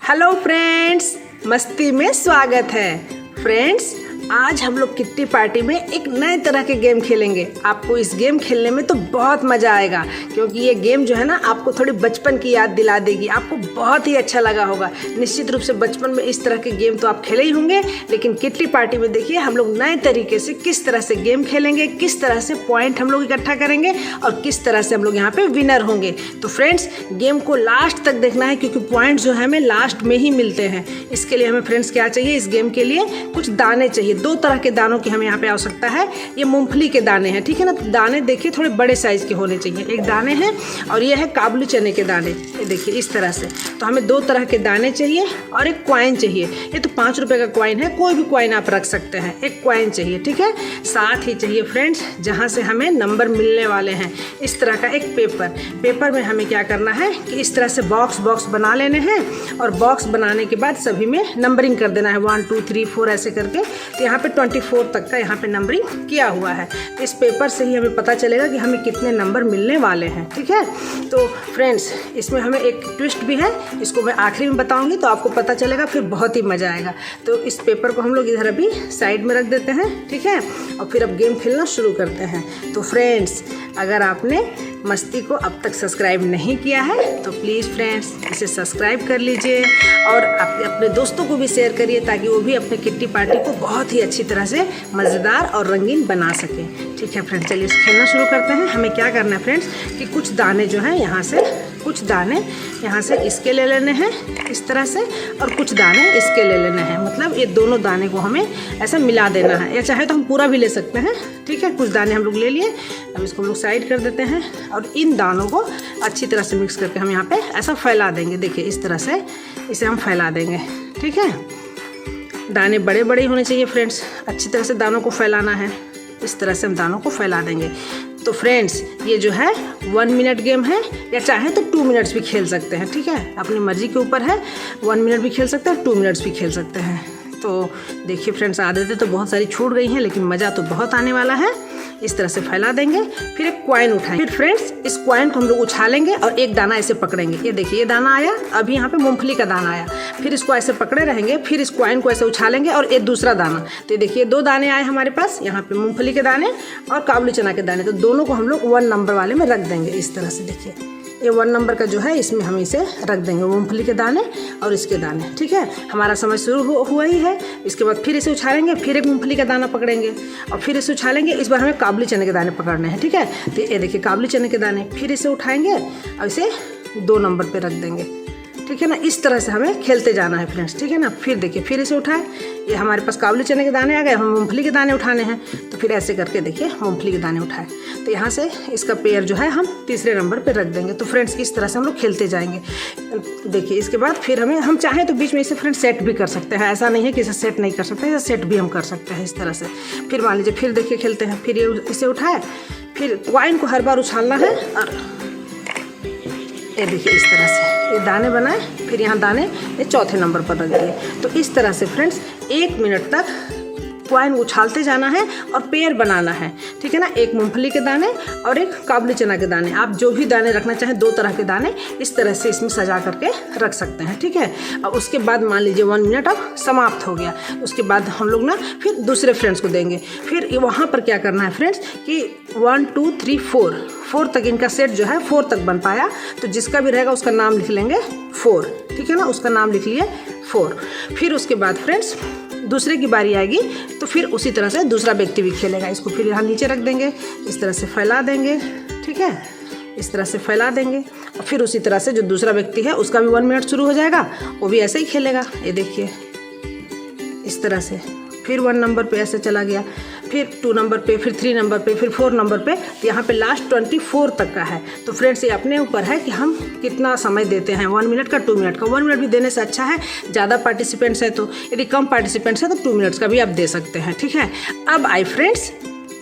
Hello friends, मस्ती में स्वागत है। फ्रेंड्स, आज हम लोग किट्टी पार्टी में एक नए तरह के गेम खेलेंगे। आपको इस गेम खेलने में तो बहुत मज़ा आएगा, क्योंकि ये गेम जो है ना आपको थोड़ी बचपन की याद दिला देगी। आपको बहुत ही अच्छा लगा होगा। निश्चित रूप से बचपन में इस तरह के गेम तो आप खेले ही होंगे, लेकिन किट्टी पार्टी में देखिए हम लोग नए तरीके से किस तरह से गेम खेलेंगे, किस तरह से पॉइंट हम लोग इकट्ठा करेंगे और किस तरह से हम लोग यहाँ पे विनर होंगे। तो फ्रेंड्स, गेम को लास्ट तक देखना है, क्योंकि पॉइंट जो है हमें लास्ट में ही मिलते हैं। इसके लिए हमें फ्रेंड्स क्या चाहिए, इस गेम के लिए कुछ दाने चाहिए। दो तरह के दानों की हमें यहाँ पे आवश्यकता है। ये मूंगफली के दाने हैं, ठीक है ना। दाने देखिए थोड़े बड़े साइज के होने चाहिए। एक दाने हैं और ये है काबुली चने के दाने। ये देखिए इस तरह से। तो हमें दो तरह के दाने चाहिए और एक कॉइन चाहिए। ये तो 5 रुपये का कॉइन है, कोई भी कॉइन आप रख सकते हैं। एक कॉइन चाहिए, ठीक है। साथ ही चाहिए फ्रेंड्स जहाँ से हमें नंबर मिलने वाले हैं, इस तरह का एक पेपर में हमें क्या करना है कि इस तरह से बॉक्स बना लेने हैं और बॉक्स बनाने के बाद सभी में नंबरिंग कर देना है 1 2 3 4 ऐसे करके। तो यहाँ पे 24 तक का यहाँ पे नंबरिंग किया हुआ है। तो इस पेपर से ही हमें पता चलेगा कि हमें कितने नंबर मिलने वाले हैं, ठीक है। तो फ्रेंड्स, इसमें हमें एक ट्विस्ट भी है, इसको मैं आखिरी में बताऊंगी तो आपको पता चलेगा, फिर बहुत ही मज़ा आएगा। तो इस पेपर को हम लोग इधर अभी साइड में रख देते हैं, ठीक है, और फिर अब गेम खेलना शुरू करते हैं। तो फ्रेंड्स, अगर आपने मस्ती को अब तक सब्सक्राइब नहीं किया है तो प्लीज़ फ्रेंड्स इसे सब्सक्राइब कर लीजिए और अपने दोस्तों को भी शेयर करिए, ताकि वो भी अपने किट्टी पार्टी को बहुत ही अच्छी तरह से मज़ेदार और रंगीन बना सकें, ठीक है फ्रेंड्स। चलिए खेलना शुरू करते हैं। हमें क्या करना है फ्रेंड्स कि कुछ दाने जो हैं यहाँ से, कुछ दाने यहाँ से इसके ले लेने हैं इस तरह से, और कुछ दाने इसके ले लेने हैं। मतलब ये दोनों दाने को हमें ऐसा मिला देना है, या चाहे तो हम पूरा भी ले सकते हैं, ठीक है। कुछ दाने हम लोग ले लिए, अब इसको हम लोग साइड कर देते हैं और इन दानों को अच्छी तरह से मिक्स करके हम यहाँ पे ऐसा फैला देंगे। देखिए इस तरह से इसे हम फैला देंगे, ठीक है। दाने बड़े बड़े होने चाहिए फ्रेंड्स, अच्छी तरह से दानों को फैलाना है। इस तरह से हम दानों को फैला देंगे। तो फ्रेंड्स, ये जो है 1 मिनट गेम है, या चाहे तो 2 मिनट्स भी खेल सकते हैं, ठीक है। अपनी मर्जी के ऊपर है, 1 मिनट भी खेल सकते हैं, 2 मिनट्स भी खेल सकते हैं। तो देखिए फ्रेंड्स, आदतें तो बहुत सारी छूट गई हैं, लेकिन मज़ा तो बहुत आने वाला है। इस तरह से फैला देंगे, फिर एक कॉइन उठाएंगे। फिर फ्रेंड्स, इस कॉइन को हम लोग उछालेंगे और एक दाना ऐसे पकड़ेंगे। ये देखिए ये दाना आया, अभी यहाँ पे मूंगफली का दाना आया। फिर इसको ऐसे पकड़े रहेंगे, फिर इस कॉइन को ऐसे उछालेंगे और एक दूसरा दाना। तो ये देखिए 2 दाने आए हमारे पास, यहाँ पे मूंगफली के दाने और काबुली चना के दाने। तो दोनों को हम लोग 1 नंबर वाले में रख देंगे। इस तरह से देखिए ये 1 नंबर का जो है इसमें हम इसे रख देंगे, मूंगफली के दाने और इसके दाने, ठीक है। हमारा समय शुरू हुआ ही है। इसके बाद फिर इसे उछालेंगे, फिर एक मूंगफली का दाना पकड़ेंगे और फिर इसे उछालेंगे। इस बार हमें काबुली चने के दाने पकड़ने हैं, ठीक है। तो ये देखिए काबुली चने के दाने, फिर इसे उठाएंगे और इसे 2 नंबर पर रख देंगे, ठीक है ना। इस तरह से हमें खेलते जाना है फ्रेंड्स, ठीक है ना। फिर देखिए फिर इसे उठाए, ये हमारे पास काबुली चने के दाने आ गए, हम मूंगफली के दाने उठाने हैं। तो फिर ऐसे करके देखिए मूंगफली के दाने उठाए, तो यहाँ से इसका पेयर जो है हम तीसरे नंबर पे रख देंगे। तो फ्रेंड्स, इस तरह से हम लोग खेलते जाएंगे। देखिए इसके बाद फिर हम चाहें तो बीच में इसे फ्रेंड्स सेट भी कर सकते हैं। ऐसा नहीं है कि इसे सेट नहीं कर सकते, इसे सेट भी हम कर सकते हैं इस तरह से। फिर मान लीजिए फिर देखिए खेलते हैं, फिर ये इसे उठाए, फिर कॉइन को हर बार उछालना है और ये देखिए इस तरह से ये दाने बनाए, फिर यहाँ दाने ये चौथे नंबर पर रख दिए। तो इस तरह से फ्रेंड्स 1 मिनट तक कॉइन उछालते जाना है और पेयर बनाना है, ठीक है ना। एक मूंगफली के दाने और एक काबुली चना के दाने। आप जो भी दाने रखना चाहें, 2 तरह के दाने इस तरह से इसमें सजा करके रख सकते हैं, ठीक है। और उसके बाद मान लीजिए 1 मिनट अब समाप्त हो गया। उसके बाद हम लोग ना फिर दूसरे फ्रेंड्स को देंगे। फिर वहाँ पर क्या करना है फ्रेंड्स कि 1 2 3 4 तक इनका सेट जो है 4 तक बन पाया, तो जिसका भी रहेगा उसका नाम लिख लेंगे 4, ठीक है ना। उसका नाम लिख लिए 4। फिर उसके बाद फ्रेंड्स दूसरे की बारी आएगी, तो फिर उसी तरह से दूसरा व्यक्ति भी खेलेगा। इसको फिर यहाँ नीचे रख देंगे, इस तरह से फैला देंगे, ठीक है। इस तरह से फैला देंगे और फिर उसी तरह से जो दूसरा व्यक्ति है उसका भी 1 मिनट शुरू हो जाएगा, वो भी ऐसे ही खेलेगा। ये देखिए इस तरह से फिर 1 नंबर पे ऐसे चला गया, फिर 2 नंबर पे, फिर 3 नंबर पे, फिर 4 नंबर पे। तो यहाँ पे लास्ट 24 तक का है। तो फ्रेंड्स, ये अपने ऊपर है कि हम कितना समय देते हैं, 1 मिनट का, 2 मिनट का। 1 मिनट भी देने से अच्छा है, ज़्यादा पार्टिसिपेंट्स है तो, यदि कम पार्टिसिपेंट्स है तो 2 मिनट्स का भी आप दे सकते हैं, ठीक है। अब आई फ्रेंड्स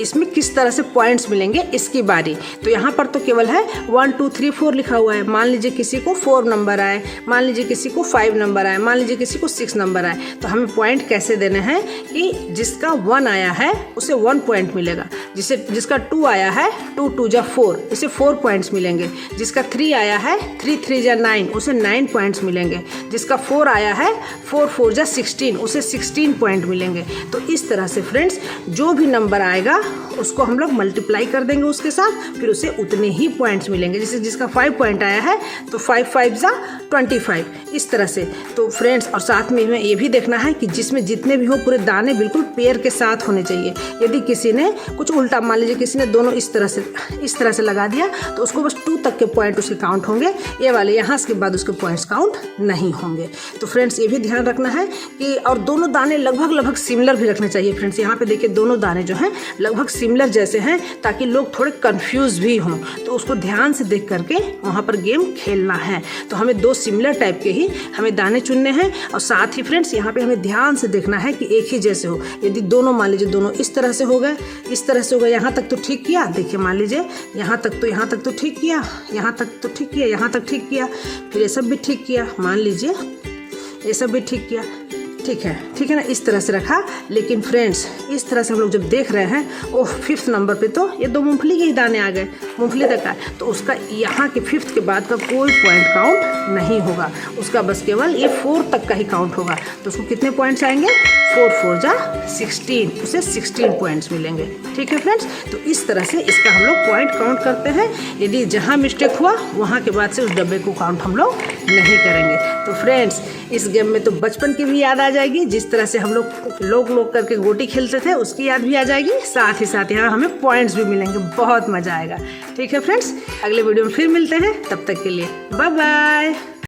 इसमें किस तरह से पॉइंट्स मिलेंगे इसकी बारी। तो यहाँ पर तो केवल है 1 2 3 4 लिखा हुआ है। मान लीजिए किसी को 4 नंबर आए, मान लीजिए किसी को 5 नंबर आए, मान लीजिए किसी को 6 नंबर आए, तो हमें पॉइंट कैसे देने हैं कि जिसका 1 आया है उसे 1 पॉइंट मिलेगा, जिसका 2 आया है 2 2 जा 4 इसे 4 पॉइंट्स मिलेंगे, जिसका 3 आया है 3 3 जा 9 उसे 9 पॉइंट्स मिलेंगे, जिसका 4 आया है 4 4 जा 16 उसे 16 पॉइंट मिलेंगे। तो इस तरह से फ्रेंड्स जो भी नंबर आएगा उसको हम लोग मल्टीप्लाई कर देंगे उसके साथ, फिर उसे उतने ही पॉइंट्स मिलेंगे। जैसे जिसका 5 पॉइंट आया है तो 5 5 जा 25 इस तरह से। तो फ्रेंड्स और साथ में हमें ये भी देखना है कि जिसमें जितने भी हो पूरे दाने बिल्कुल पेयर के साथ होने चाहिए। यदि किसी ने कुछ उल्टा, मान लीजिए किसी ने दोनों इस तरह से लगा दिया तो उसको बस 2 तक के पॉइंट उसके काउंट होंगे, ये वाले यहाँ के बाद उसके पॉइंट्स काउंट नहीं होंगे। तो फ्रेंड्स ये भी ध्यान रखना है कि और दोनों दाने लगभग सिमिलर भी रखने चाहिए। फ्रेंड्स यहाँ पे देखिए दोनों दाने जो हैं लगभग सिमिलर जैसे हैं ताकि लोग थोड़े कंफ्यूज भी हों, तो उसको ध्यान से देख करके वहाँ पर गेम खेलना है। तो हमें 2 सिमिलर टाइप के ही हमें दाने चुनने हैं और साथ ही फ्रेंड्स यहाँ पे हमें ध्यान से देखना है कि एक ही जैसे हो। यदि दोनों मान लीजिए दोनों इस तरह से हो गए, इस तरह से हो गए, यहाँ तक तो ठीक किया, देखिए मान लीजिए यहाँ तक तो ठीक किया, यहाँ तक तो ठीक किया, यहाँ तक ठीक किया, फिर ये सब भी ठीक किया, मान लीजिए ये सब भी ठीक किया, ठीक है ना, इस तरह से रखा। लेकिन फ्रेंड्स इस तरह से हम लोग जब देख रहे हैं ओह 5th नंबर पे तो ये 2 मूंगफली के ही दाने आ गए, मूंगफली तक का, तो उसका यहाँ के 5th के बाद का कोई पॉइंट काउंट नहीं होगा, उसका बस केवल ये 4 तक का ही काउंट होगा। तो उसको कितने पॉइंट्स आएंगे, 4 4 जा 16, उसे 16 पॉइंट्स मिलेंगे। ठीक है फ्रेंड्स, तो इस तरह से इसका हम लोग पॉइंट काउंट करते हैं। यदि जहाँ मिस्टेक हुआ वहाँ के बाद से उस डब्बे को काउंट हम लोग नहीं करेंगे। तो फ्रेंड्स इस गेम में तो बचपन की भी याद आ जाएगी, जिस तरह से हम लोग करके गोटी खेलते थे उसकी याद भी आ जाएगी, साथ ही साथ यहाँ हमें पॉइंट्स भी मिलेंगे, बहुत मज़ा आएगा। ठीक है फ्रेंड्स, अगले वीडियो में फिर मिलते हैं, तब तक के लिए बाय बाय।